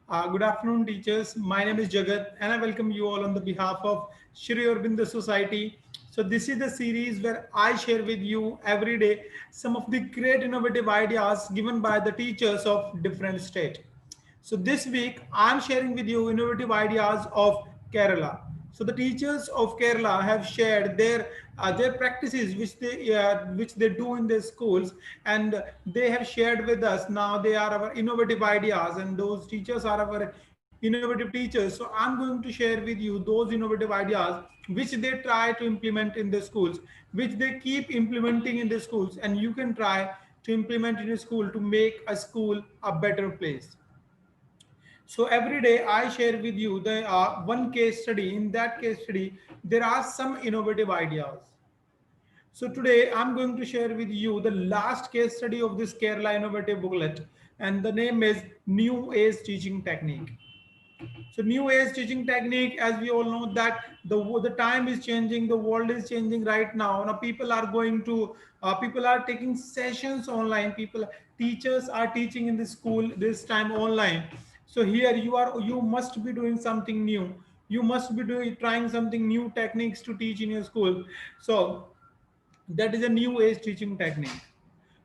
Good afternoon, teachers. My name is Jagat, and I welcome you all on the behalf of Shri Aurobindo Society. So, this is the series where I share with you every day some of the great innovative ideas given by the teachers of different states. So this week I'm sharing with you innovative ideas of Kerala. So the teachers of Kerala have shared their practices which they do in their schools, and they have shared with us. Now they are our innovative ideas, and those teachers are our innovative teachers. So I'm going to share with you those innovative ideas which they try to implement in the schools, which they keep implementing in the schools, and you can try to implement in a school to make a school a better place. So every day I share with you the one case study. In that case study, there are some innovative ideas. So today I'm going to share with you the last case study of this Kerala innovative booklet, and the name is New Age Teaching Technique. So new age teaching technique, as we all know that the time is changing, the world is changing right now. Now people are taking sessions online. Teachers are teaching in the school this time online. So here you must be doing something new. You must be doing trying something new techniques to teach in your school. So that is a new age teaching technique.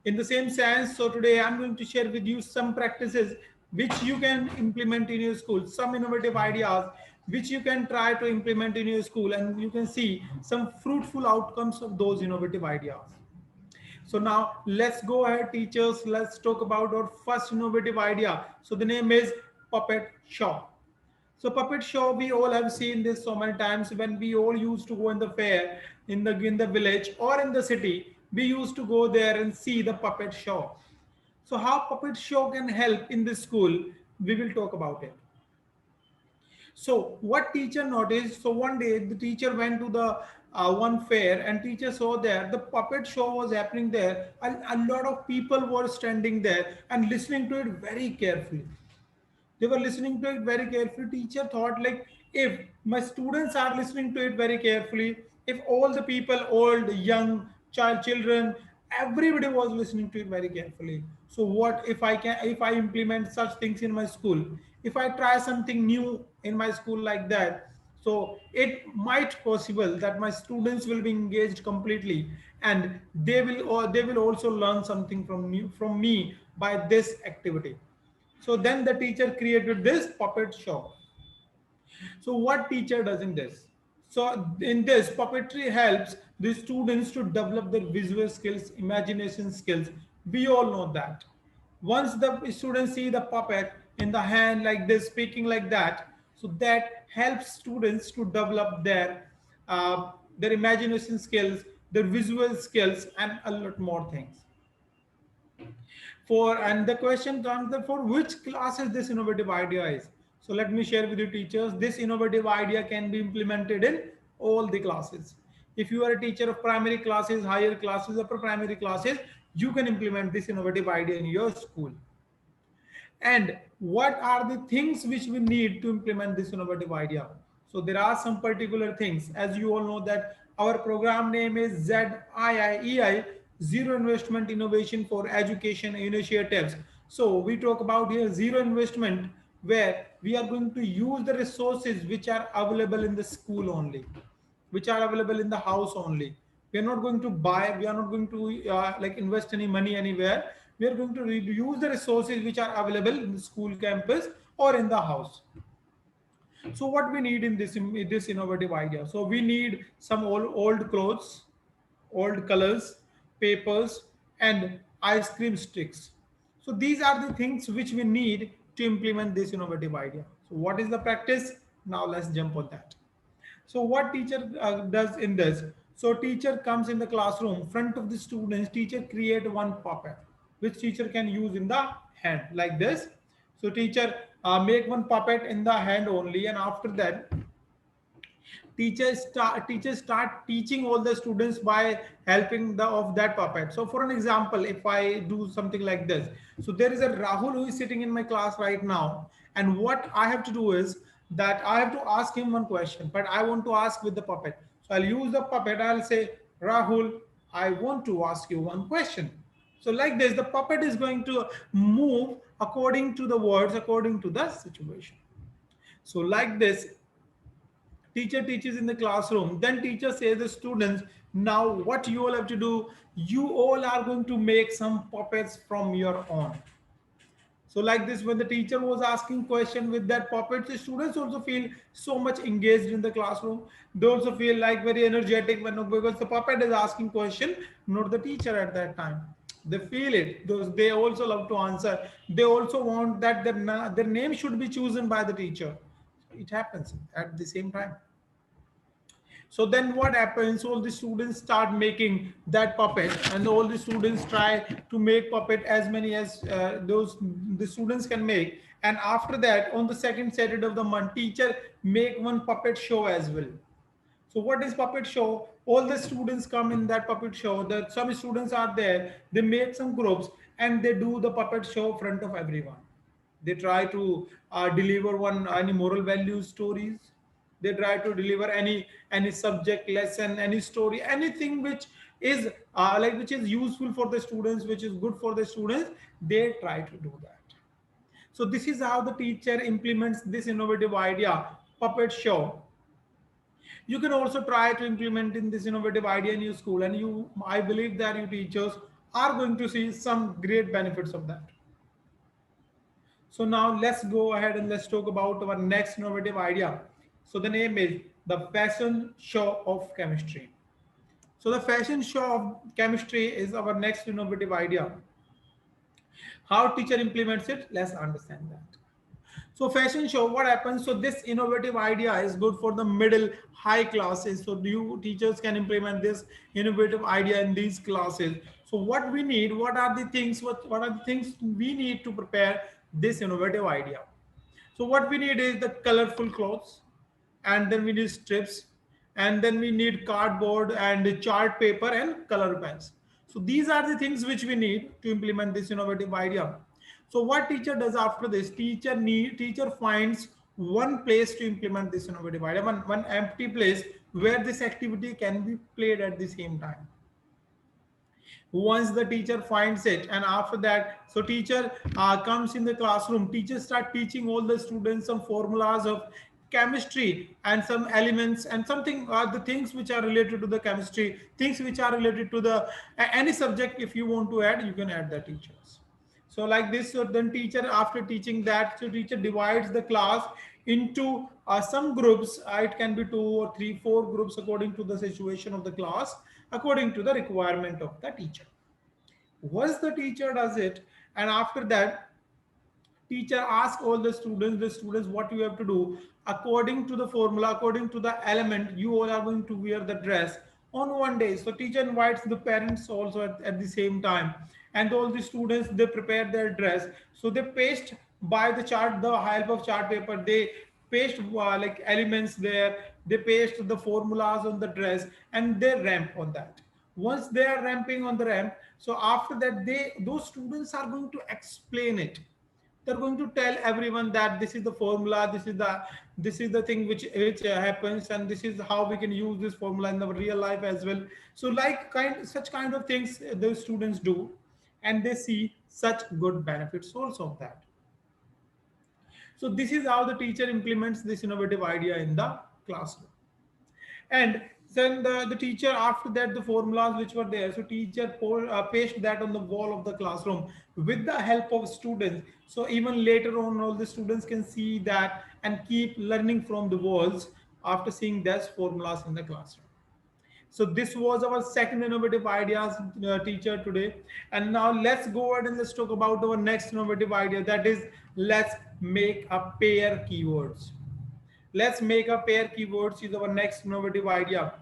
In the same sense, so today I'm going to share with you some practices which you can implement in your school, some innovative ideas which you can try to implement in your school, and you can see some fruitful outcomes of those innovative ideas. So now let's go ahead, teachers. Let's talk about our first innovative idea. So the name is puppet show. So puppet show, we all have seen this so many times when we all used to go in the fair, in the village or in the city. We used to go there and see the puppet show. So how puppet show can help in this school? We will talk about it. So what teacher noticed? So one day the teacher went to the one fair, and teacher saw there the puppet show was happening there, and a lot of people were standing there and listening to it very carefully. They were listening to it very carefully. Teacher thought, like, if my students are listening to it very carefully, if all the people, old, young, children, everybody was listening to it very carefully. So what if I implement such things in my school? If I try something new in my school like that, so it might possible that my students will be engaged completely, and they will also learn something from me by this activity. So then the teacher created this puppet show. So what teacher does in this? So in this, puppetry helps the students to develop their visual skills, imagination skills. We all know that. Once the students see the puppet in the hand like this, speaking like that, so that helps students to develop their imagination skills, their visual skills, and a lot more things. And the question comes that for which classes this innovative idea is. So let me share with you, teachers, this innovative idea can be implemented in all the classes. If you are a teacher of primary classes, higher classes, upper primary classes, you can implement this innovative idea in your school. And what are the things which we need to implement this innovative idea? So there are some particular things. As you all know that our program name is ZIIEI, Zero Investment Innovation for Education Initiatives. So we talk about here zero investment, where we are going to use the resources which are available in the school only, which are available in the house only. We are not going to buy, we are not going to like invest any money anywhere. We are going to use the resources which are available in the school campus or in the house. So what we need in this innovative idea? So we need some old clothes, old colors, papers, and ice cream sticks. So these are the things which we need to implement this innovative idea. So what is the practice? Now let's jump on that. So what teacher does in this? So teacher comes in the classroom, front of the students, teacher create one puppet, which teacher can use in the hand like this. So teacher make one puppet in the hand only, and after that teachers start teaching all the students by helping the of that puppet. So for an example, if I do something like this, so there is a Rahul who is sitting in my class right now, and what I have to do is that I have to ask him one question, but I want to ask with the puppet. So I'll use the puppet. I'll say, Rahul, I want to ask you one question. So like this, the puppet is going to move according to the words, according to the situation. So like this, teacher teaches in the classroom, then teacher says the students, now what you all have to do, you all are going to make some puppets from your own. So like this, when the teacher was asking question with that puppets, the students also feel so much engaged in the classroom. They also feel like very energetic when, because the puppet is asking question, not the teacher at that time. They feel it. Those they also love to answer. They also want that their name should be chosen by the teacher. It happens at the same time. So then what happens, all the students start making that puppet, and all the students try to make puppet as many as those the students can make. And after that, on the second Saturday of the month, teacher make one puppet show as well. So what is puppet show? All the students come in that puppet show. That some students are there. They make some groups and they do the puppet show in front of everyone. They try to deliver one any moral value stories. They try to deliver any subject lesson, any story, anything which is which is useful for the students, which is good for the students. They try to do that. So this is how the teacher implements this innovative idea, puppet show. You can also try to implement in this innovative idea in your school, and you, I believe that you teachers are going to see some great benefits of that. So now let's go ahead and let's talk about our next innovative idea. So the name is the fashion show of chemistry. So the fashion show of chemistry is our next innovative idea. How teacher implements it, let's understand that. So fashion show, what happens? So this innovative idea is good for the middle high classes. So you teachers can implement this innovative idea in these classes. So what we need, what are the things, what are the things we need to prepare this innovative idea? So what we need is the colorful clothes, and then we need strips, and then we need cardboard and chart paper and color pens. So these are the things which we need to implement this innovative idea. So what teacher does after this? Teacher finds one place to implement this innovative idea, one empty place where this activity can be played at the same time. Once the teacher finds it, and after that, so teacher comes in the classroom, teachers start teaching all the students some formulas of chemistry and some elements and something the things which are related to the chemistry, things which are related to the any subject. If you want to add, you can add the teachers. So like this, so then teacher, after teaching that, so teacher divides the class into some groups. It can be 2 or 3 4 groups according to the situation of the class, according to the requirement of the teacher. Once the teacher does it, and after that, teacher asks all the students what you have to do according to the formula, according to the element. You all are going to wear the dress on one day. So teacher invites the parents also at the same time, and all the students, they prepare their dress. So they paste by the chart, the help of chart paper, they paste like elements there, they paste the formulas on the dress, and they ramp on that. Once they are ramping on the ramp, so after that, they those students are going to explain it. They're going to tell everyone that this is the formula, this is the thing which happens, and this is how we can use this formula in the real life as well. So like such kind of things the students do, and they see such good benefits also of that. So this is how the teacher implements this innovative idea in the classroom. And then the teacher, after that, the formulas which were there, so teacher paste that on the wall of the classroom with the help of students. So even later on, all the students can see that and keep learning from the walls after seeing those formulas in the classroom. So this was our second innovative ideas teacher today. And now let's go ahead and let's talk about our next innovative idea, that is, let's make a pair keywords. Let's make a pair keywords is our next innovative idea.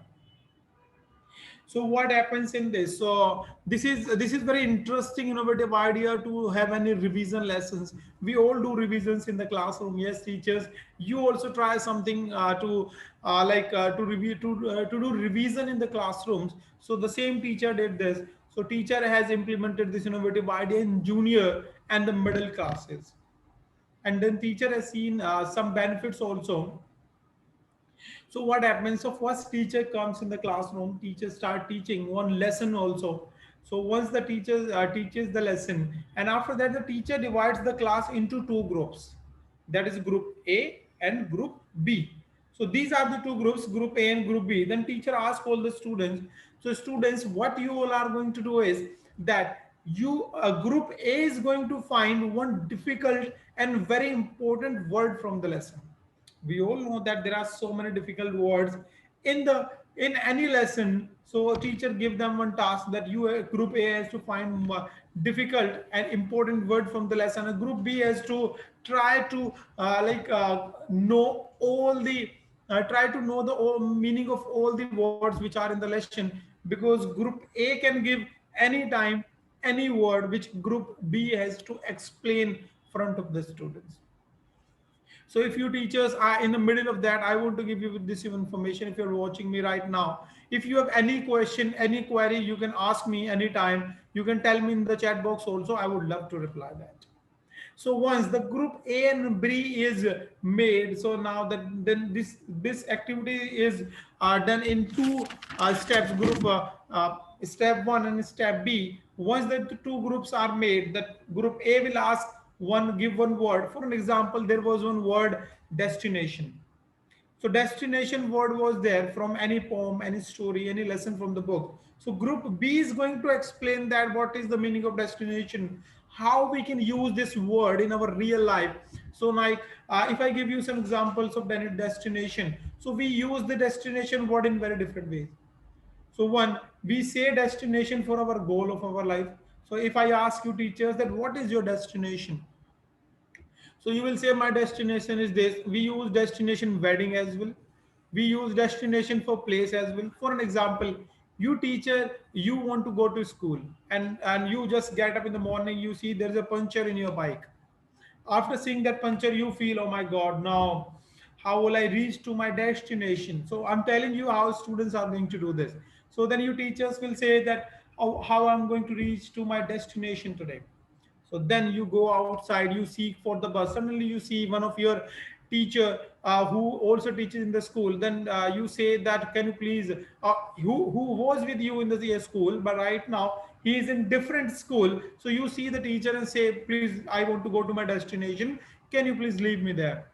So what happens in this? So this is very interesting innovative idea to have any revision lessons. We all do revisions in the classroom. Yes, teachers, you also try something to review to do revision in the classrooms. So the same teacher did this. So teacher has implemented this innovative idea in junior and the middle classes, and then teacher has seen some benefits also. So what happens? So first teacher comes in the classroom, teacher start teaching one lesson also. So once the teacher teaches the lesson, and after that the teacher divides the class into two groups, that is group A and group B. So these are the two groups, group A and group B. Then teacher asks all the students, so students, what you all are going to do is that you group A is going to find one difficult and very important word from the lesson. We all know that there are so many difficult words in the in any lesson. So a teacher give them one task that you group A has to find difficult and important word from the lesson, and group B has to try to know all the try to know the meaning of all the words which are in the lesson, because group A can give any time any word which group B has to explain front of the students. So if you teachers are in the middle of that, I want to give you this information. If you're watching me right now, if you have any question, any query, you can ask me anytime. You can tell me in the chat box also. I would love to reply that. So once the group A and B is made, so now that then this activity is done in two steps. Step one and step B. Once the two groups are made, that group A will ask one give one word. For an example, there was one word destination. So destination word was there from any poem, any story, any lesson from the book. So group B is going to explain that what is the meaning of destination, how we can use this word in our real life. So like if I give you some examples of destination, so we use the destination word in very different ways. So one, we say destination for our goal of our life. So if I ask you teachers that what is your destination, so you will say my destination is this. We use destination wedding as well. We use destination for place as well. For an example, you teacher, you want to go to school, and you just get up in the morning, you see there's a puncture in your bike. After seeing that puncture, you feel, oh my God, now how will I reach to my destination? So I'm telling you how students are going to do this. So then you teachers will say that, oh, how I'm going to reach to my destination today. So then you go outside, you seek for the bus. Suddenly you see one of your teacher who also teaches in the school. Then you say that, can you please, who was with you in the school, but right now he is in different school. So you see the teacher and say, please, I want to go to my destination. Can you please leave me there?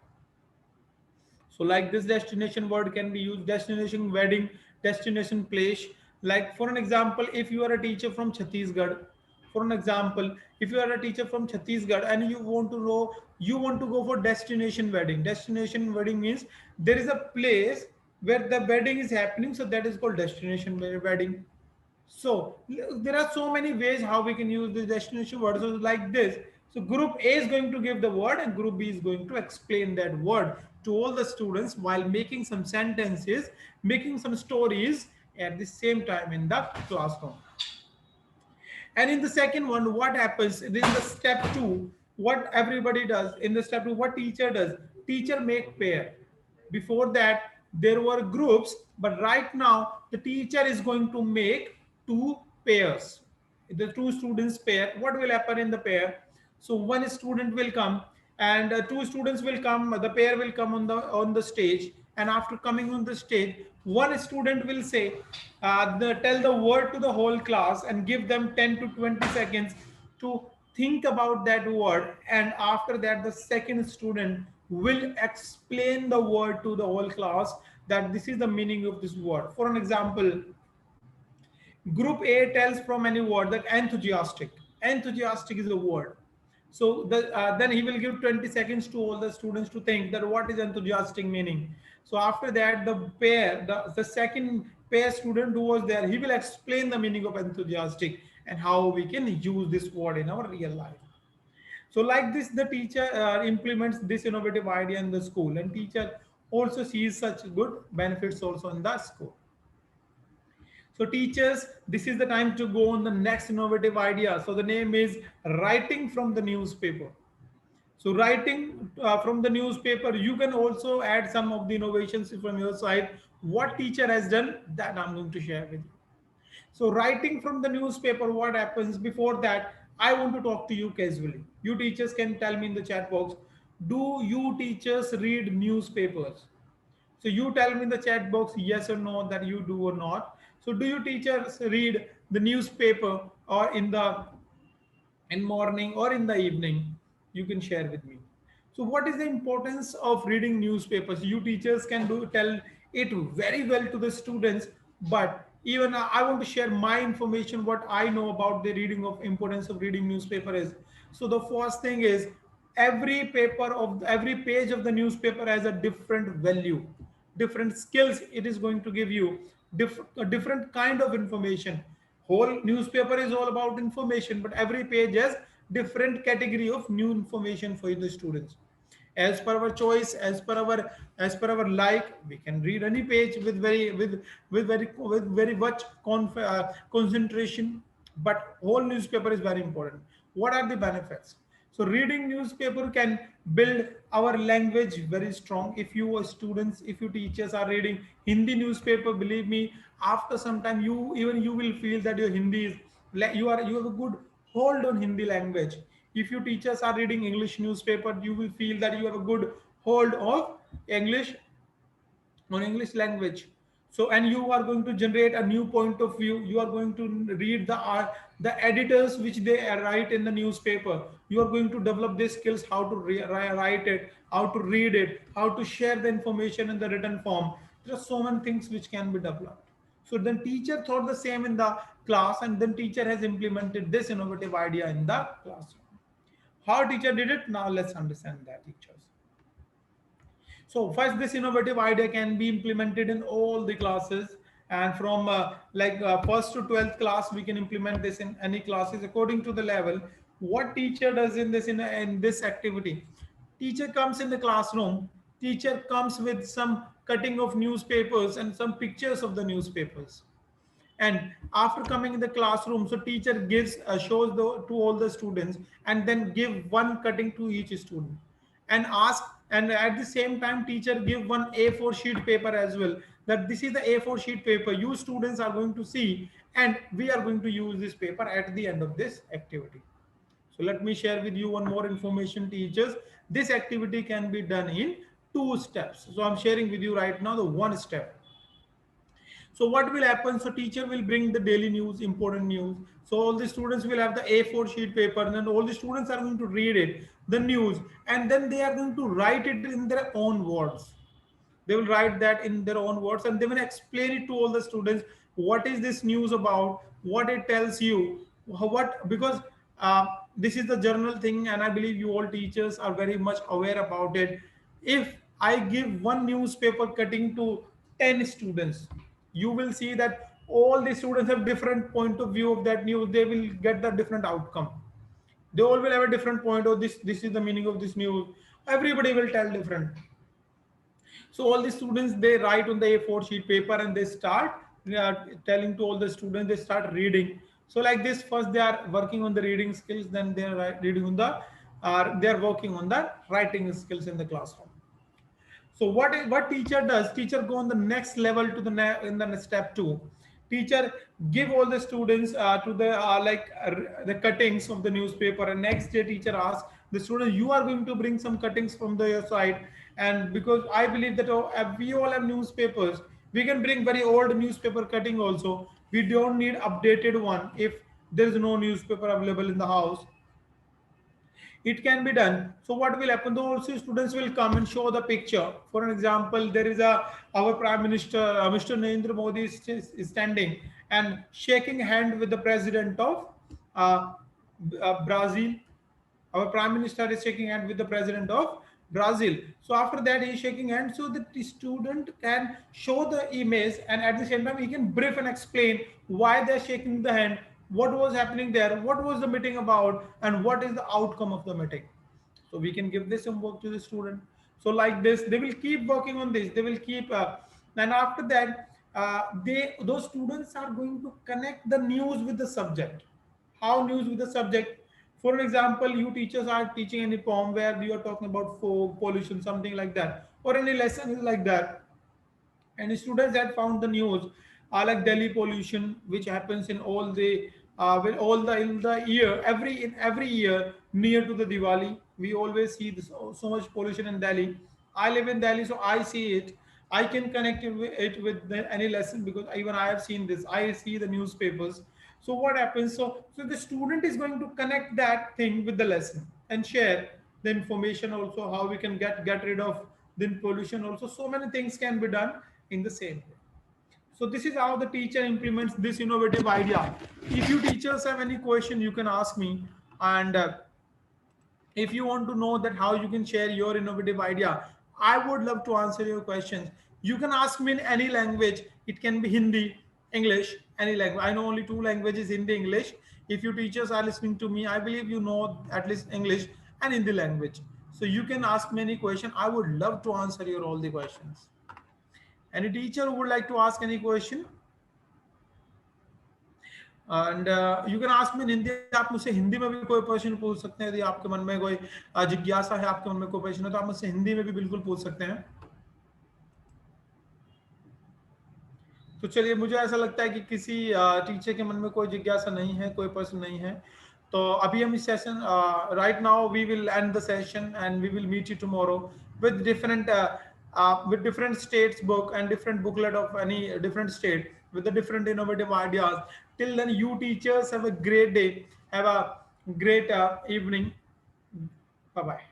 So like this destination word can be used, destination wedding, destination place. Like for an example, if you are a teacher from Chhattisgarh, for an example, if you are a teacher from Chhattisgarh and you want to know, you want to go for destination wedding. Destination wedding means there is a place where the wedding is happening. So that is called destination wedding. So there are so many ways how we can use the destination word. So like this. So group A is going to give the word and group B is going to explain that word to all the students while making some sentences, making some stories at the same time in the classroom. And in the second one, what happens in the step two, what everybody does in the step two, what teacher does, teacher make pair. Before that, there were groups, but right now the teacher is going to make two pairs. The two students pair, what will happen in the pair? So one student will come and two students will come, the pair will come on the stage, and after coming on the stage, one student will say tell the word to the whole class and give them 10 to 20 seconds to think about that word, and after that the second student will explain the word to the whole class that this is the meaning of this word. For an example, group A tells from any word that enthusiastic. Enthusiastic is a word. So then he will give 20 seconds to all the students to think that what is enthusiastic meaning. So after that, the second pair student who was there, he will explain the meaning of enthusiastic and how we can use this word in our real life. So like this, the teacher implements this innovative idea in the school, and teacher also sees such good benefits also in the school. So teachers, this is the time to go on the next innovative idea. So the name is writing from the newspaper. So writing from the newspaper, you can also add some of the innovations from your side. What teacher has done, that I'm going to share with you. So writing from the newspaper, what happens before that? I want to talk to you casually. You teachers can tell me in the chat box, do you teachers read newspapers? So you tell me in the chat box yes or no that you do or not. So do you teachers read the newspaper, or in morning or in the evening, you can share with me. So what is the importance of reading newspapers? You teachers can do tell it very well to the students, but even I want to share my information, what I know about the reading of importance of reading newspaper is. So the first thing is, every page of the newspaper has a different value, different skills it is going to give you, a different kind of information. Whole newspaper is all about information, but every page has different category of new information for the students. As per our choice, as per our like, we can read any page with very much concentration. But whole newspaper is very important. What are the benefits? So reading newspaper can build our language very strong. If you are students, if you teachers are reading Hindi newspaper, believe me, after some time you will feel that your Hindi is, you have a good hold on Hindi language. If you teachers are reading English newspaper, you will feel that you have a good hold of English, on English language. So, and you are going to generate a new point of view. You are going to read the editors which they write in the newspaper. You are going to develop these skills, how to write it, how to read it, how to share the information in the written form. There are so many things which can be developed. So then teacher thought the same in the class, and then teacher has implemented this innovative idea in the classroom. How teacher did it? Now let's understand that, teachers. So first, this innovative idea can be implemented in all the classes, and from first to 12th class, we can implement this in any classes according to the level. What teacher does in this activity? Teacher comes in the classroom. Teacher comes with some cutting of newspapers and some pictures of the newspapers. And after coming in the classroom, so teacher gives shows to all the students, and then give one cutting to each student, and ask, and at the same time teacher give one A4 sheet paper as well, that this is the A4 sheet paper you students are going to see, and we are going to use this paper at the end of this activity. So let me share with you one more information, teachers. This activity can be done in two steps. So I'm sharing with you right now the one step. So what will happen? So teacher will bring the daily news, important news. So all the students will have the A4 sheet paper, and then all the students are going to read it, the news, and then they are going to write it in their own words. They will write that in their own words, and they will explain it to all the students. What is this news about? What it tells you? What, because this is the journal thing, and I believe you all teachers are very much aware about it. If I give one newspaper cutting to 10 students, you will see that all the students have different point of view of that news. They will get the different outcome. They all will have a different point of this is the meaning of this news. Everybody will tell different. So all the students, they write on the A4 sheet paper, and they start telling to all the students, they start reading. So like this, first they are working on the reading skills, then they are reading on the they are working on the writing skills in the classroom. So what teacher does? Teacher go on the next level to the in the step two. Teacher give all the students to the the cuttings of the newspaper, and next day teacher asks the student, you are going to bring some cuttings from the side, and because I believe that we all have newspapers, we can bring very old newspaper cutting also. We don't need updated one if there is no newspaper available in the house. It can be done. So what will happen? The also students will come and show the picture. For an example, there is a our Prime Minister, Mr. Narendra Modi is standing and shaking hand with the president of uh, Brazil. Our Prime Minister is shaking hand with the president of Brazil. So after that, he is shaking hands so that the student can show the image, and at the same time he can brief and explain why they're shaking the hand, what was happening there, what was the meeting about, and what is the outcome of the meeting. So we can give this homework to the student. So like this, they will keep working on this. They will keep, and after that, those students are going to connect the news with the subject. How news with the subject? For example, you teachers are teaching any poem where you are talking about fog, pollution, something like that, or any lesson is like that, and students had found the news like Delhi pollution, which happens in all the all the in the year, every year near to the Diwali. We always see this, so much pollution in Delhi. I live in Delhi, so I see it. I can connect it with any lesson, because even I have seen this. I see the newspapers. So what happens? So the student is going to connect that thing with the lesson and share the information also, how we can get rid of the pollution also. So many things can be done in the same way. So this is how the teacher implements this innovative idea. If you teachers have any question, you can ask me. And if you want to know that how you can share your innovative idea, I would love to answer your questions. You can ask me in any language. It can be Hindi, English, any language. I know only two languages, Hindi, English. If you teachers are listening to me, I believe you know at least English and Hindi language. So you can ask me any question. I would love to answer your all the questions. Any teacher who would like to ask any question? And you can ask me in Hindi. आप मुझसे हिंदी में भी कोई question पूछ सकते हैं. यदि आपके मन में कोई जिज्ञासा है, आपके मन में कोई प्रश्न है, तो आप मुझसे हिंदी में भी बिल्कुल पूछ सकते हैं. तो चलिए, मुझे ऐसा लगता है कि किसी टीचर के मन में कोई जिज्ञासा नहीं है, कोई प्रश्न नहीं है. तो अभी हम इस session, right now we will end the session and we will meet you tomorrow with different with different states book and different booklet of any different state with the different innovative ideas. Till then, you teachers have a great day, have a great evening. Bye bye.